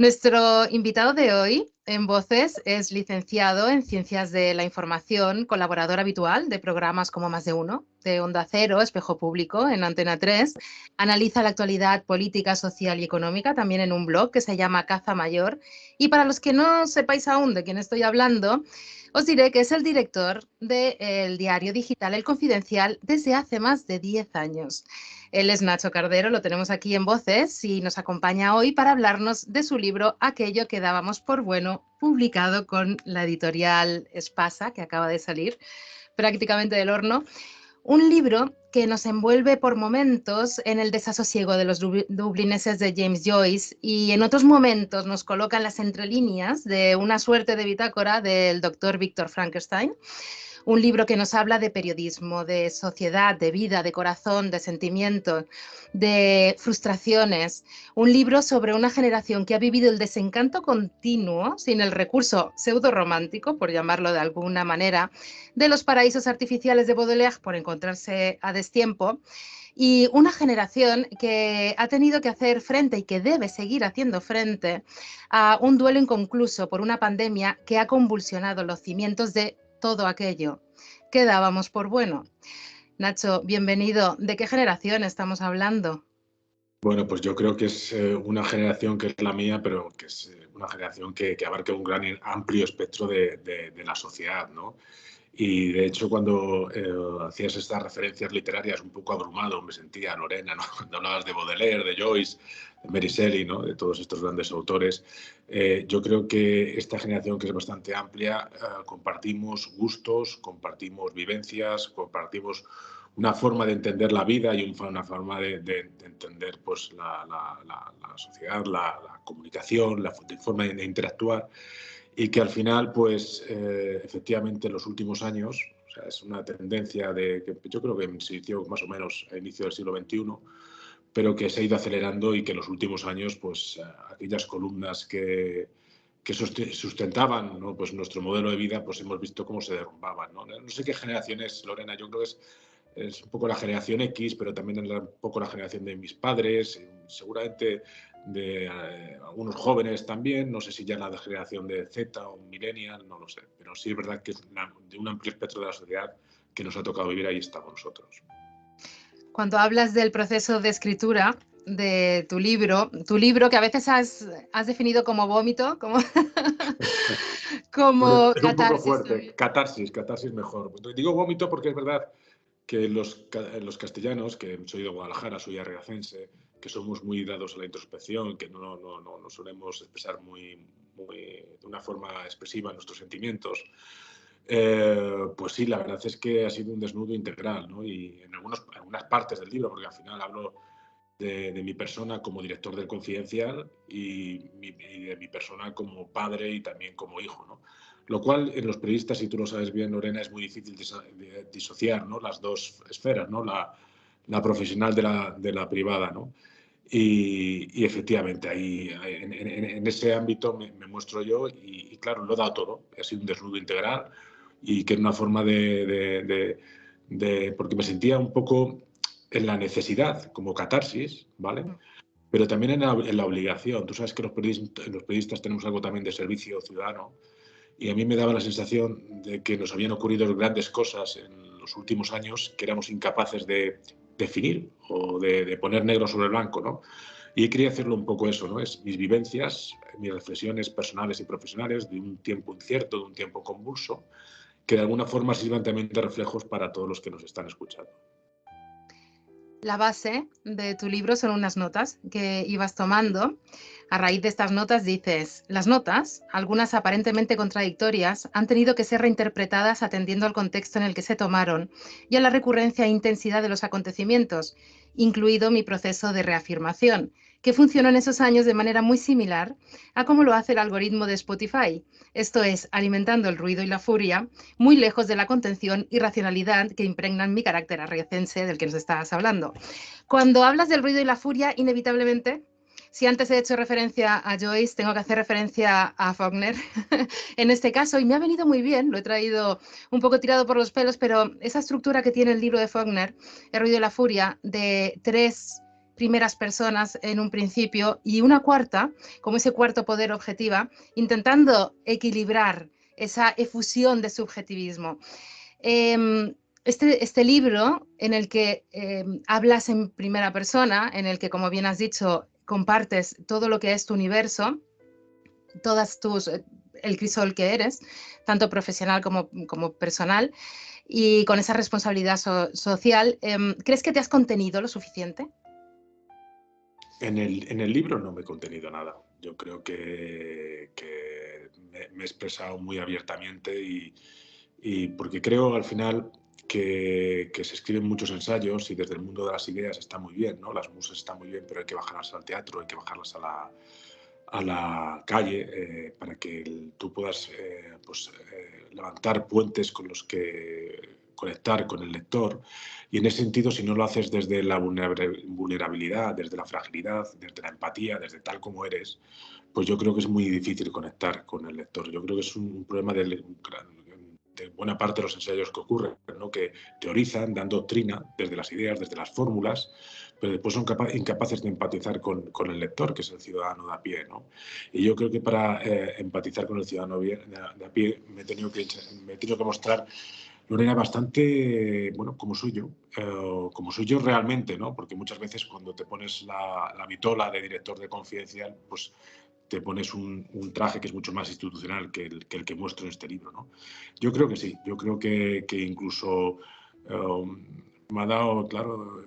Nuestro invitado de hoy en Voces es licenciado en Ciencias de la Información, colaborador habitual de programas como Más de Uno, de Onda Cero, Espejo Público, en Antena 3. Analiza la actualidad política, social y económica también en un blog que se llama Caza Mayor. Y para los que no sepáis aún de quién estoy hablando, os diré que es el director del diario digital El Confidencial desde hace más de 10 años. Él es Nacho Cardero, lo tenemos aquí en Voces y nos acompaña hoy para hablarnos de su libro Aquello que dábamos por bueno, publicado con la editorial Espasa, que acaba de salir prácticamente del horno. Un libro que nos envuelve por momentos en el desasosiego de los dublineses de James Joyce y en otros momentos nos coloca en las entrelíneas de una suerte de bitácora del doctor Víctor Frankenstein. Un libro que nos habla de periodismo, de sociedad, de vida, de corazón, de sentimientos, de frustraciones. Un libro sobre una generación que ha vivido el desencanto continuo, sin el recurso pseudo-romántico, por llamarlo de alguna manera, de los paraísos artificiales de Baudelaire por encontrarse a destiempo. Y una generación que ha tenido que hacer frente y que debe seguir haciendo frente a un duelo inconcluso por una pandemia que ha convulsionado los cimientos de todo aquello que dábamos por bueno. Nacho, bienvenido. ¿De qué generación estamos hablando? Bueno, pues yo creo que es una generación que es la mía, pero que es una generación que abarca un gran y amplio espectro de la sociedad, ¿no? Y de hecho, cuando hacías estas referencias literarias, un poco abrumado me sentía, Lorena, ¿no? Cuando hablabas de Baudelaire, de Joyce, de Mary Shelley, ¿no? De todos estos grandes autores. Yo creo que esta generación, que es bastante amplia, compartimos gustos, compartimos vivencias, compartimos una forma de entender la vida y una forma de entender pues, la sociedad, la comunicación, la forma de interactuar, y que al final, pues, efectivamente, en los últimos años, o sea, es una tendencia que yo creo que se inició más o menos a inicio del siglo XXI, pero que se ha ido acelerando y que en los últimos años, pues, aquellas columnas que sustentaban, ¿no?, pues nuestro modelo de vida, pues hemos visto cómo se derrumbaban, ¿no? No sé qué generación es, Lorena, yo creo que es un poco la generación X, pero también es un poco la generación de mis padres, seguramente de algunos jóvenes también, no sé si ya la generación de Z o millennial, no lo sé, pero sí es verdad que es de un amplio espectro de la sociedad que nos ha tocado vivir, ahí estamos nosotros. Cuando hablas del proceso de escritura de tu libro que a veces has definido como vómito, como, Bueno, como es un poco catarsis fuerte, también. catarsis mejor. Digo vómito porque es verdad que los castellanos, que soy de Guadalajara, soy arriacense, que somos muy dados a la introspección, que no solemos expresar de una forma expresiva nuestros sentimientos, pues sí, la verdad es que ha sido un desnudo integral, ¿no? Y en algunas partes del libro, porque al final hablo de mi persona como director del Confidencial y de mi persona como padre y también como hijo, ¿no? Lo cual en los periodistas, y tú lo sabes bien, Lorena, es muy difícil de disociar, ¿no?, las dos esferas, ¿no?, la profesional de la privada, ¿no? Y efectivamente, ahí en ese ámbito me muestro yo y claro, lo he dado todo. Ha sido un desnudo integral y que era una forma porque me sentía un poco en la necesidad, como catarsis, ¿vale? Pero también en la obligación. Tú sabes que los periodistas tenemos algo también de servicio ciudadano, y a mí me daba la sensación de que nos habían ocurrido grandes cosas en los últimos años que éramos incapaces de definir o de poner negro sobre blanco, ¿no? Y quería hacerlo un poco eso, ¿no? Es mis vivencias, mis reflexiones personales y profesionales de un tiempo incierto, de un tiempo convulso, que de alguna forma sirvan también de reflejos para todos los que nos están escuchando. La base de tu libro son unas notas que ibas tomando. A raíz de estas notas dices, las notas, algunas aparentemente contradictorias, han tenido que ser reinterpretadas atendiendo al contexto en el que se tomaron y a la recurrencia e intensidad de los acontecimientos, incluido mi proceso de reafirmación, que funcionó en esos años de manera muy similar a cómo lo hace el algoritmo de Spotify. Esto es, alimentando el ruido y la furia, muy lejos de la contención y racionalidad que impregnan mi carácter arriacense del que nos estabas hablando. Cuando hablas del ruido y la furia, inevitablemente, si antes he hecho referencia a Joyce, tengo que hacer referencia a Faulkner en este caso, y me ha venido muy bien, lo he traído un poco tirado por los pelos, pero esa estructura que tiene el libro de Faulkner, El ruido y la furia, de tres primeras personas en un principio y una cuarta, como ese cuarto poder objetiva, intentando equilibrar esa efusión de subjetivismo. Este libro en el que hablas en primera persona, en el que, como bien has dicho, compartes todo lo que es tu universo, el crisol que eres, tanto profesional como personal, y con esa responsabilidad social, ¿crees que te has contenido lo suficiente? En el libro no me he contenido nada. Yo creo que me he expresado muy abiertamente y porque creo al final que se escriben muchos ensayos y desde el mundo de las ideas está muy bien, ¿no? Las musas están muy bien, pero hay que bajarlas al teatro, hay que bajarlas a la calle para que tú puedas levantar puentes con los que conectar con el lector. Y en ese sentido, si no lo haces desde la vulnerabilidad, desde la fragilidad, desde la empatía, desde tal como eres, pues yo creo que es muy difícil conectar con el lector. Yo creo que es un problema de buena parte de los ensayos que ocurren, ¿no? Que teorizan, dan doctrina desde las ideas, desde las fórmulas, pero después son incapaces de empatizar con el lector, que es el ciudadano de a pie, ¿no? Y yo creo que para empatizar con el ciudadano de a pie me he tenido que mostrar de una manera bastante, bueno, como soy yo realmente, ¿no? Porque muchas veces cuando te pones la vitola de director de Confidencial, pues te pones un traje que es mucho más institucional que el que muestro en este libro, ¿no? Yo creo que sí, yo creo que incluso me ha dado, claro,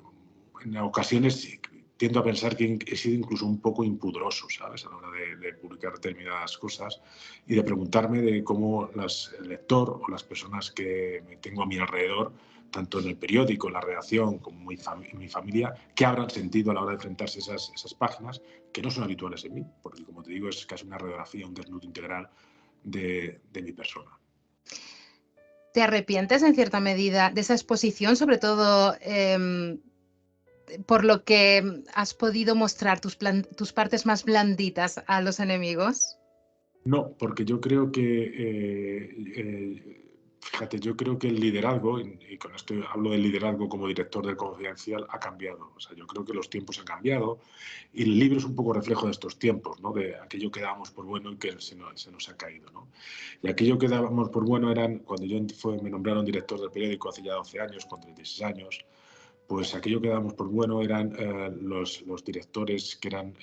en ocasiones tiendo a pensar que he sido incluso un poco impudoroso, ¿sabes? A la hora de publicar determinadas cosas y de preguntarme de cómo el lector o las personas que me tengo a mi alrededor, tanto en el periódico, en la redacción, como en mi familia, qué habrán sentido a la hora de enfrentarse a esas páginas que no son habituales en mí, porque como te digo, es casi una radiografía, un desnudo integral de mi persona. ¿Te arrepientes en cierta medida de esa exposición, sobre todo por lo que has podido mostrar tus partes más blanditas a los enemigos? No, porque yo creo que, fíjate, yo creo que el liderazgo, y con esto hablo del liderazgo como director del Confidencial, ha cambiado. O sea, yo creo que los tiempos han cambiado y el libro es un poco reflejo de estos tiempos, ¿no? De aquello que dábamos por bueno y que se nos ha caído, ¿no? Y aquello que dábamos por bueno eran, cuando me nombraron director del periódico hace ya 12 años, con 36 años, pues aquello que dábamos por bueno eran los directores que eran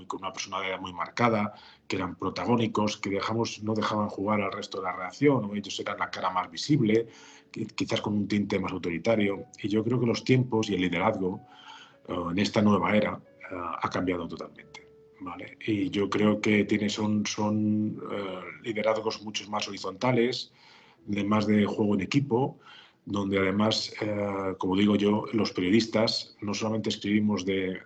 con una personalidad muy marcada, que eran protagónicos, que no dejaban jugar al resto de la redacción, o ellos eran la cara más visible, quizás con un tinte más autoritario. Y yo creo que los tiempos y el liderazgo en esta nueva era ha cambiado totalmente. ¿Vale? Y yo creo que son liderazgos mucho más horizontales, más de juego en equipo, donde además, como digo yo, los periodistas no solamente escribimos de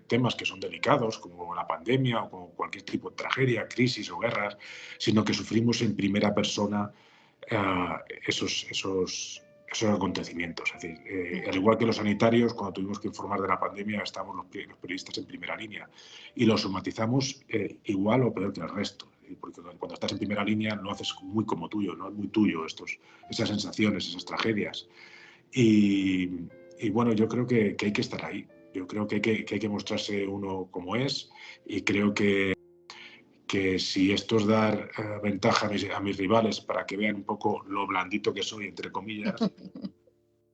temas que son delicados, como la pandemia o como cualquier tipo de tragedia, crisis o guerras, sino que sufrimos en primera persona esos acontecimientos. Es decir, al igual que los sanitarios, cuando tuvimos que informar de la pandemia, estábamos los periodistas en primera línea y lo somatizamos igual o peor que el resto. Porque cuando estás en primera línea lo haces muy como tuyo, ¿no? Es muy tuyo esas sensaciones, esas tragedias. Y bueno, yo creo que hay que estar ahí. Yo creo que hay que mostrarse uno como es y creo que si esto es dar ventaja a mis rivales para que vean un poco lo blandito que soy, entre comillas,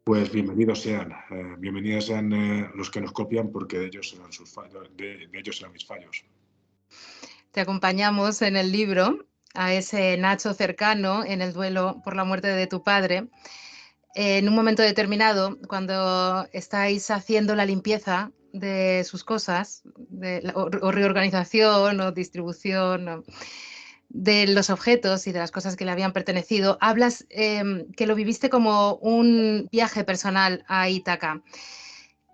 pues bienvenidos sean los que nos copian porque de ellos serán sus fallos, de ellos serán mis fallos. Te acompañamos en el libro a ese Nacho cercano en el duelo por la muerte de tu padre. En un momento determinado, cuando estáis haciendo la limpieza de sus cosas, o reorganización o distribución de los objetos y de las cosas que le habían pertenecido, hablas que lo viviste como un viaje personal a Ítaca.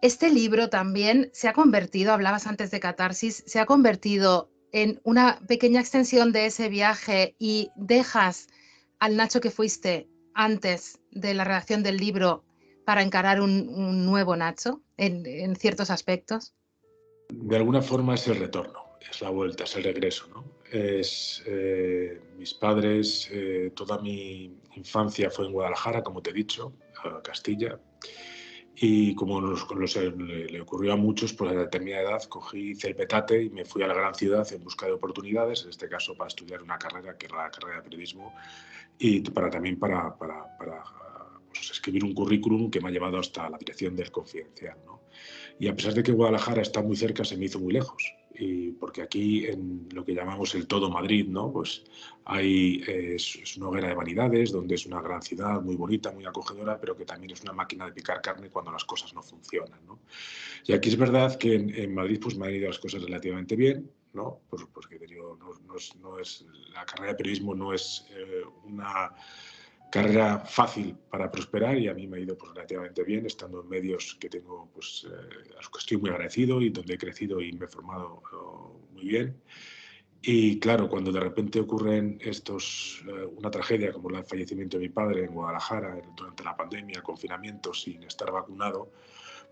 Este libro también se ha convertido, hablabas antes de catarsis, se ha convertido en una pequeña extensión de ese viaje y dejas al Nacho que fuiste antes de la redacción del libro para encarar un nuevo Nacho en ciertos aspectos. De alguna forma es el retorno, es la vuelta, es el regreso, ¿no? Mis padres, toda mi infancia fue en Guadalajara, como te he dicho, Castilla, Y como le ocurrió a muchos, pues a determinada edad hice el petate y me fui a la gran ciudad en busca de oportunidades, en este caso para estudiar una carrera, que era la carrera de periodismo, y también para pues, escribir un currículum que me ha llevado hasta la dirección del Confidencial, ¿no? Y a pesar de que Guadalajara está muy cerca, se me hizo muy lejos. Y porque aquí, en lo que llamamos el todo Madrid, ¿no? Pues es una hoguera de vanidades, donde es una gran ciudad, muy bonita, muy acogedora, pero que también es una máquina de picar carne cuando las cosas no funcionan, ¿no? Y aquí es verdad que en Madrid pues, me han ido las cosas relativamente bien, ¿no? Porque te digo, la carrera de periodismo no es una carrera fácil para prosperar, y a mí me ha ido pues, relativamente bien, estando en medios que tengo, pues, a los que estoy muy agradecido y donde he crecido y me he formado muy bien. Y claro, cuando de repente ocurren una tragedia como el fallecimiento de mi padre en Guadalajara durante la pandemia, el confinamiento, sin estar vacunado,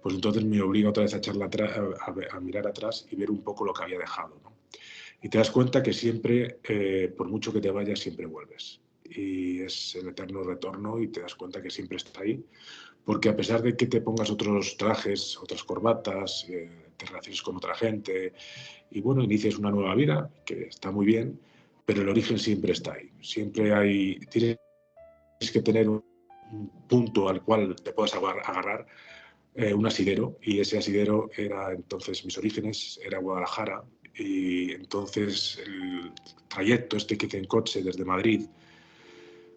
pues entonces me obliga otra vez a a mirar atrás y ver un poco lo que había dejado, ¿no? Y te das cuenta que siempre, por mucho que te vayas, siempre vuelves. Y es el eterno retorno, y te das cuenta que siempre está ahí, porque a pesar de que te pongas otros trajes, otras corbatas, te relaciones con otra gente y bueno, inicias una nueva vida, que está muy bien, pero el origen siempre está ahí. Tienes que tener un punto al cual te puedas agarrar, un asidero, y ese asidero era entonces mis orígenes, era Guadalajara. Y entonces el trayecto que hice en coche desde Madrid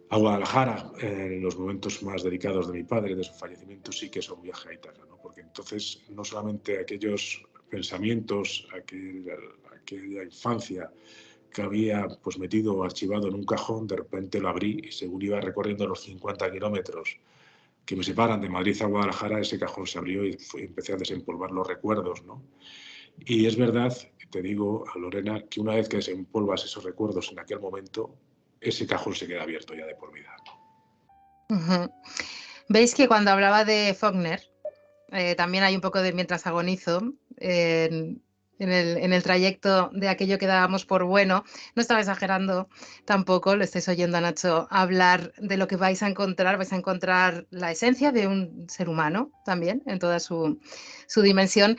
a Guadalajara, en los momentos más delicados de mi padre, de su fallecimiento, sí que es un viaje a Ítaca, ¿no? Porque entonces no solamente aquellos pensamientos, aquella infancia que había pues metido o archivado en un cajón, de repente lo abrí, y según iba recorriendo los 50 kilómetros que me separan de Madrid a Guadalajara, ese cajón se abrió y empecé a desempolvar los recuerdos, ¿no? Y es verdad, te digo, Lorena, que una vez que desempolvas esos recuerdos en aquel momento, ese cajón se queda abierto ya de por vida. Ujú. Veis que cuando hablaba de Faulkner, también hay un poco de mientras agonizo, en el trayecto de aquello que dábamos por bueno. No estaba exagerando tampoco, lo estáis oyendo a Nacho hablar de lo que vais a encontrar la esencia de un ser humano también, en toda su dimensión.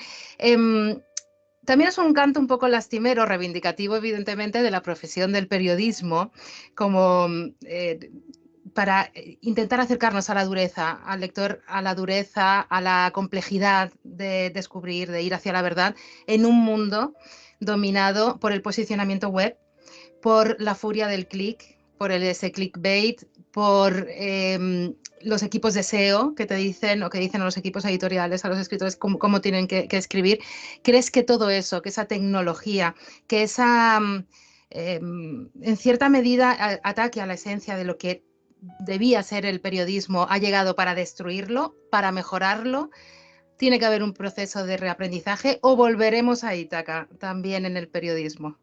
También es un canto un poco lastimero, reivindicativo, evidentemente, de la profesión del periodismo, como para intentar acercarnos a la dureza, al lector, a la dureza, a la complejidad de descubrir, de ir hacia la verdad, en un mundo dominado por el posicionamiento web, por la furia del click, por ese clickbait, por los equipos de SEO que te dicen, o que dicen a los equipos editoriales, a los escritores, cómo tienen que escribir. ¿Crees que todo eso, que esa tecnología, que esa, en cierta medida, ataque a la esencia de lo que debía ser el periodismo, ha llegado para destruirlo, para mejorarlo? ¿Tiene que haber un proceso de reaprendizaje o volveremos a Ítaca también en el periodismo?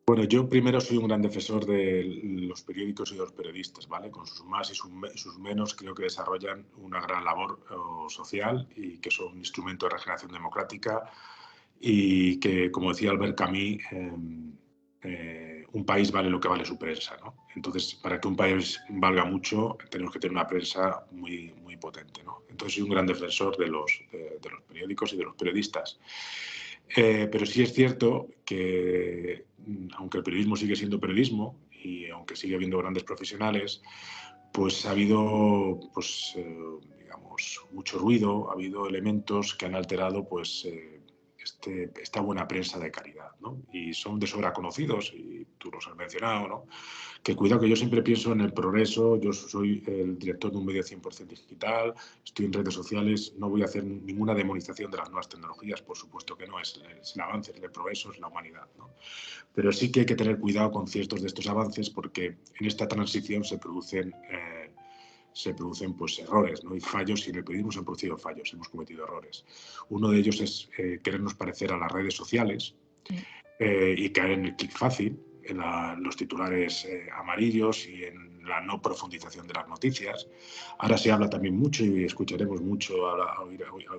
Bueno, yo primero soy un gran defensor de los periódicos y de los periodistas, ¿vale? Con sus más y sus menos, creo que desarrollan una gran labor social, y que son un instrumento de regeneración democrática, y que, como decía Albert Camus, un país vale lo que vale su prensa, ¿no? Entonces, para que un país valga mucho, tenemos que tener una prensa muy, muy potente, ¿no? Entonces, soy un gran defensor de los periódicos y de los periodistas. Pero sí es cierto que, aunque el periodismo sigue siendo periodismo, y aunque sigue habiendo grandes profesionales, pues ha habido, pues, digamos, mucho ruido, ha habido elementos que han alterado, pues, esta buena prensa de calidad, ¿no? Y son de sobra conocidos, y tú los has mencionado, ¿no? Que cuidado, que yo siempre pienso en el progreso. Yo soy el director de un medio 100% digital, estoy en redes sociales, no voy a hacer ninguna demonización de las nuevas tecnologías, por supuesto que no, es el avance, es el progreso, es la humanidad, ¿no? Pero sí que hay que tener cuidado con ciertos de estos avances, porque en esta transición se producen pues, errores, ¿no? Y fallos, y en el periodismo se han producido fallos, hemos cometido errores. Uno de ellos es querernos parecer a las redes sociales, y caer en el clic fácil, en los titulares amarillos y en la no profundización de las noticias. Ahora se habla también mucho, y escucharemos mucho,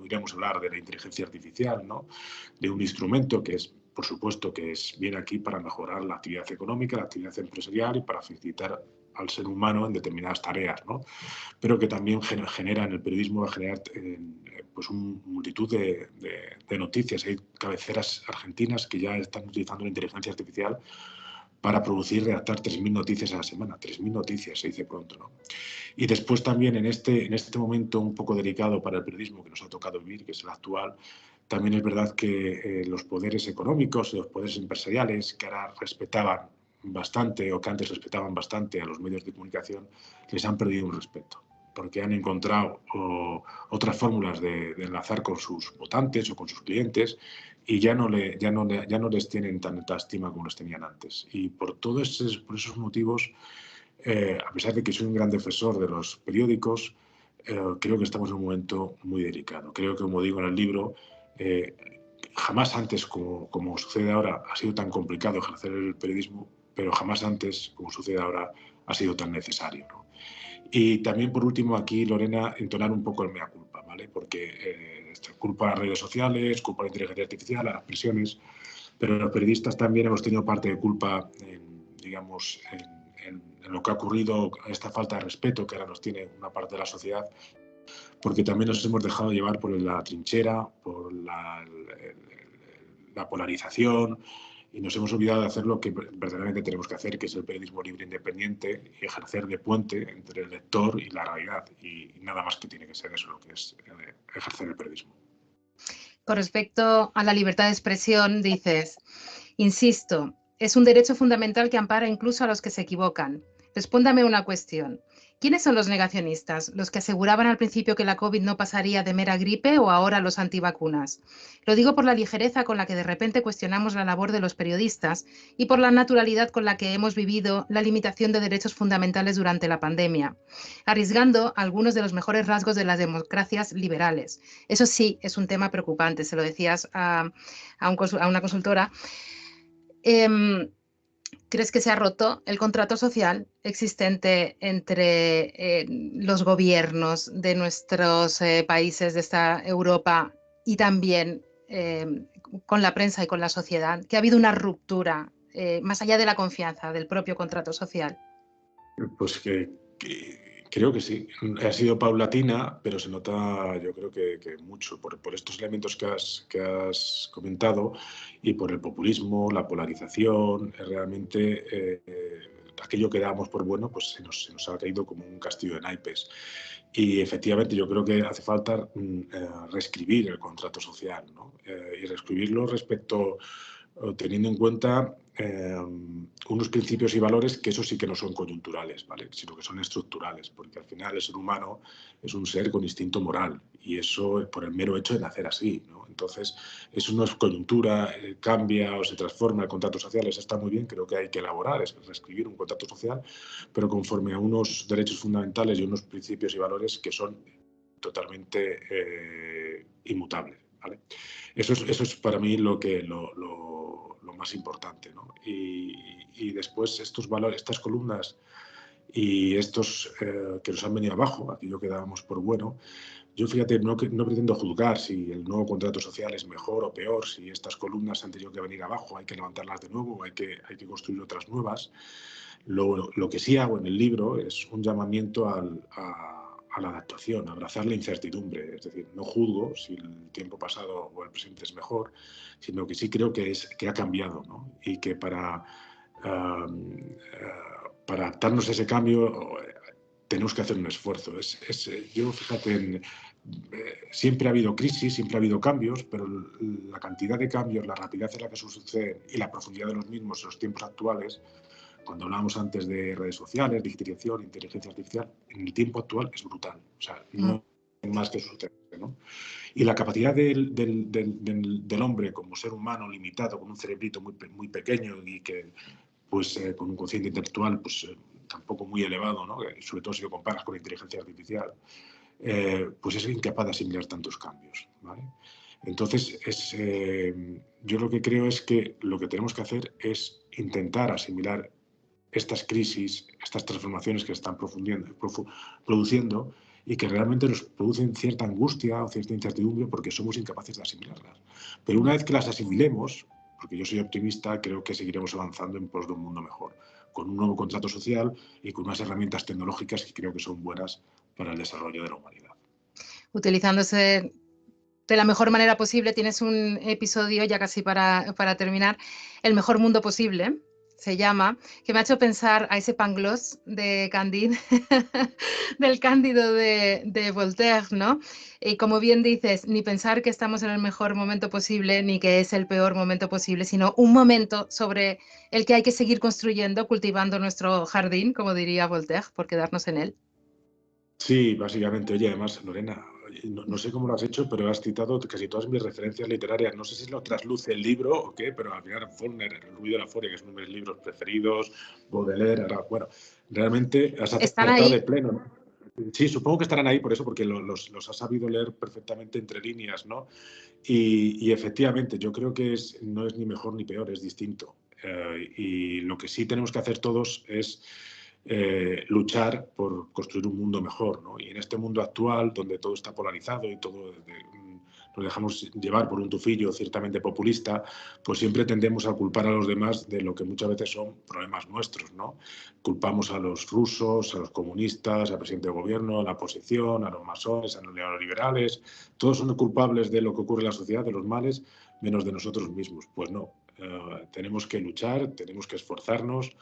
oiremos hablar de la inteligencia artificial, ¿no? De un instrumento que es, por supuesto, viene aquí para mejorar la actividad económica, la actividad empresarial, y para facilitar al ser humano en determinadas tareas, ¿no? Pero que también genera en el periodismo, va a generar pues una multitud de noticias. Hay cabeceras argentinas que ya están utilizando la inteligencia artificial para producir y redactar 3.000 noticias a la semana. 3.000 noticias, se dice pronto, ¿no? Y después también en este momento un poco delicado para el periodismo que nos ha tocado vivir, que es el actual, también es verdad que los poderes económicos y los poderes empresariales, que ahora respetaban bastante o que antes respetaban bastante a los medios de comunicación, les han perdido un respeto, porque han encontrado otras fórmulas de enlazar con sus votantes o con sus clientes y ya no les tienen tanta estima como les tenían antes. Y por esos motivos, a pesar de que soy un gran defensor de los periódicos, creo que estamos en un momento muy delicado. Creo que, como digo en el libro, jamás antes, como sucede ahora, ha sido tan complicado ejercer el periodismo, pero jamás antes, como sucede ahora, ha sido tan necesario, ¿no? Y también, por último, aquí, Lorena, entonar un poco el mea culpa, ¿vale? Porque culpa a las redes sociales, culpa a la inteligencia artificial, a las presiones, pero los periodistas también hemos tenido parte de culpa digamos, en lo que ha ocurrido, esta falta de respeto que ahora nos tiene una parte de la sociedad, porque también nos hemos dejado llevar por la trinchera, por la polarización, y nos hemos olvidado de hacer lo que verdaderamente tenemos que hacer, que es el periodismo libre e independiente y ejercer de puente entre el lector y la realidad. Y nada más que tiene que ser eso lo que es ejercer el periodismo. Con respecto a la libertad de expresión, dices, insisto, es un derecho fundamental que ampara incluso a los que se equivocan. Respóndame una cuestión. ¿Quiénes son los negacionistas? ¿Los que aseguraban al principio que la COVID no pasaría de mera gripe o ahora los antivacunas? Lo digo por la ligereza con la que de repente cuestionamos la labor de los periodistas y por la naturalidad con la que hemos vivido la limitación de derechos fundamentales durante la pandemia, arriesgando algunos de los mejores rasgos de las democracias liberales. Eso sí, es un tema preocupante, se lo decías a una consultora. ¿Crees que se ha roto el contrato social existente entre los gobiernos de nuestros países de esta Europa y también con la prensa y con la sociedad? ¿Que ha habido una ruptura más allá de la confianza del propio contrato social? Pues creo que sí. Ha sido paulatina, pero se nota, yo creo que mucho, por estos elementos que has comentado y por el populismo, la polarización, realmente aquello que dábamos por bueno, pues se nos ha caído como un castillo de naipes. Y efectivamente yo creo que hace falta reescribir el contrato social, ¿no? Y reescribirlo teniendo en cuenta unos principios y valores que eso sí que no son coyunturales, ¿vale? Sino que son estructurales, porque al final el ser humano es un ser con instinto moral y eso por el mero hecho de nacer así, ¿no? Entonces, eso no es coyuntura, cambia o se transforma el contrato social, eso está muy bien, creo que hay que elaborar, es reescribir un contrato social, pero conforme a unos derechos fundamentales y unos principios y valores que son totalmente inmutables, ¿vale? Eso es para mí lo más importante, ¿no? Y después estos valores, estas columnas y estos que nos han venido abajo, aquello que dábamos por bueno, yo fíjate, no pretendo juzgar si el nuevo contrato social es mejor o peor, si estas columnas han tenido que venir abajo, hay que levantarlas de nuevo, hay que construir otras nuevas. Lo que sí hago en el libro es un llamamiento a la adaptación, a abrazar la incertidumbre. Es decir, no juzgo si el tiempo pasado o el presente es mejor, sino que sí creo que ha cambiado, ¿no? Y que para adaptarnos a ese cambio tenemos que hacer un esfuerzo. Yo, fíjate, siempre ha habido crisis, siempre ha habido cambios, pero la cantidad de cambios, la rapidez en la que suceden y la profundidad de los mismos en los tiempos actuales, cuando hablábamos antes de redes sociales, digitalización, inteligencia artificial, en el tiempo actual es brutal. O sea, no hay más que suceder, ¿no? Y la capacidad del hombre como ser humano limitado, con un cerebrito muy pequeño y que, pues, con un cociente intelectual pues, tampoco muy elevado, ¿no? Sobre todo si lo comparas con la inteligencia artificial, pues es incapaz de asimilar tantos cambios, ¿vale? Entonces, yo lo que creo es que lo que tenemos que hacer es intentar asimilar estas crisis, estas transformaciones que se están produciendo y que realmente nos producen cierta angustia o cierta incertidumbre porque somos incapaces de asimilarlas. Pero una vez que las asimilemos, porque yo soy optimista, creo que seguiremos avanzando en pos de un mundo mejor, con un nuevo contrato social y con unas herramientas tecnológicas que creo que son buenas para el desarrollo de la humanidad. Utilizándose de la mejor manera posible, tienes un episodio, ya casi para terminar, El mejor mundo posible, se llama, que me ha hecho pensar a ese Pangloss de Candide, del Cándido de Voltaire, ¿no? Y como bien dices, ni pensar que estamos en el mejor momento posible, ni que es el peor momento posible, sino un momento sobre el que hay que seguir construyendo, cultivando nuestro jardín, como diría Voltaire, por quedarnos en él. Sí, básicamente. Oye, además, Lorena, no sé cómo lo has hecho, pero has citado casi todas mis referencias literarias. No sé si lo trasluce el libro o qué, pero al final Faulkner, El ruido de la furia, que es uno de mis libros preferidos, Baudelaire, bueno, realmente has Están acertado ahí. de pleno, ¿no? Sí, supongo que estarán ahí por eso, porque los has sabido leer perfectamente entre líneas, ¿no? Y efectivamente, yo creo que no es ni mejor ni peor, es distinto. Y lo que sí tenemos que hacer todos es luchar por construir un mundo mejor, ¿no? Y en este mundo actual, donde todo está polarizado y todo nos dejamos llevar por un tufillo ciertamente populista, pues siempre tendemos a culpar a los demás de lo que muchas veces son problemas nuestros, ¿no? Culpamos a los rusos, a los comunistas, al presidente del gobierno, a la oposición, a los masones, a los neoliberales. Todos son culpables de lo que ocurre en la sociedad, de los males, menos de nosotros mismos. Pues no, tenemos que luchar, tenemos que esforzarnos,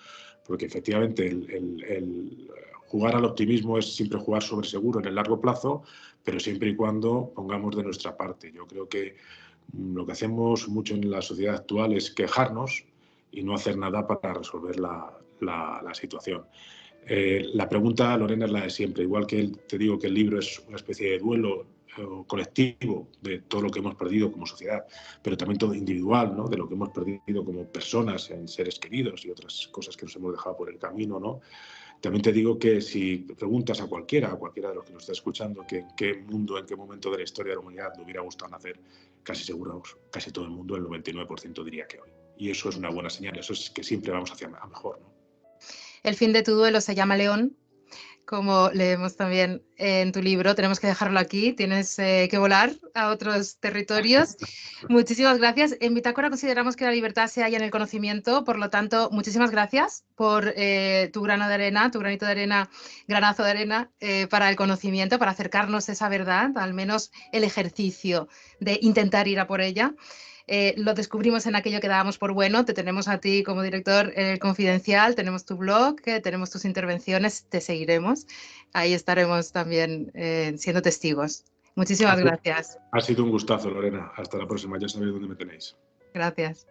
porque efectivamente el jugar al optimismo es siempre jugar sobre seguro en el largo plazo, pero siempre y cuando pongamos de nuestra parte. Yo creo que lo que hacemos mucho en la sociedad actual es quejarnos y no hacer nada para resolver la situación. La pregunta, Lorena, es la de siempre. Igual que te digo que el libro es una especie de duelo colectivo de todo lo que hemos perdido como sociedad, pero también todo individual, ¿no? De lo que hemos perdido como personas en seres queridos y otras cosas que nos hemos dejado por el camino, ¿no? También te digo que si preguntas a cualquiera de los que nos está escuchando, que en qué mundo, en qué momento de la historia de la humanidad le hubiera gustado nacer, casi seguro, casi todo el mundo, el 99% diría que hoy. Y eso es una buena señal, eso es que siempre vamos hacia a mejor, ¿no? El fin de tu duelo se llama León, como leemos también en tu libro. Tenemos que dejarlo aquí, tienes que volar a otros territorios. Muchísimas gracias. En Bitácora consideramos que la libertad se halla en el conocimiento, por lo tanto, muchísimas gracias por tu grano de arena, tu granito de arena, granazo de arena para el conocimiento, para acercarnos a esa verdad, al menos el ejercicio de intentar ir a por ella. Lo descubrimos en aquello que dábamos por bueno. Te tenemos a ti como director Confidencial, tenemos tu blog, tenemos tus intervenciones, te seguiremos. Ahí estaremos también siendo testigos. Muchísimas gracias. Ha sido un gustazo, Lorena. Hasta la próxima. Ya sabéis dónde me tenéis. Gracias.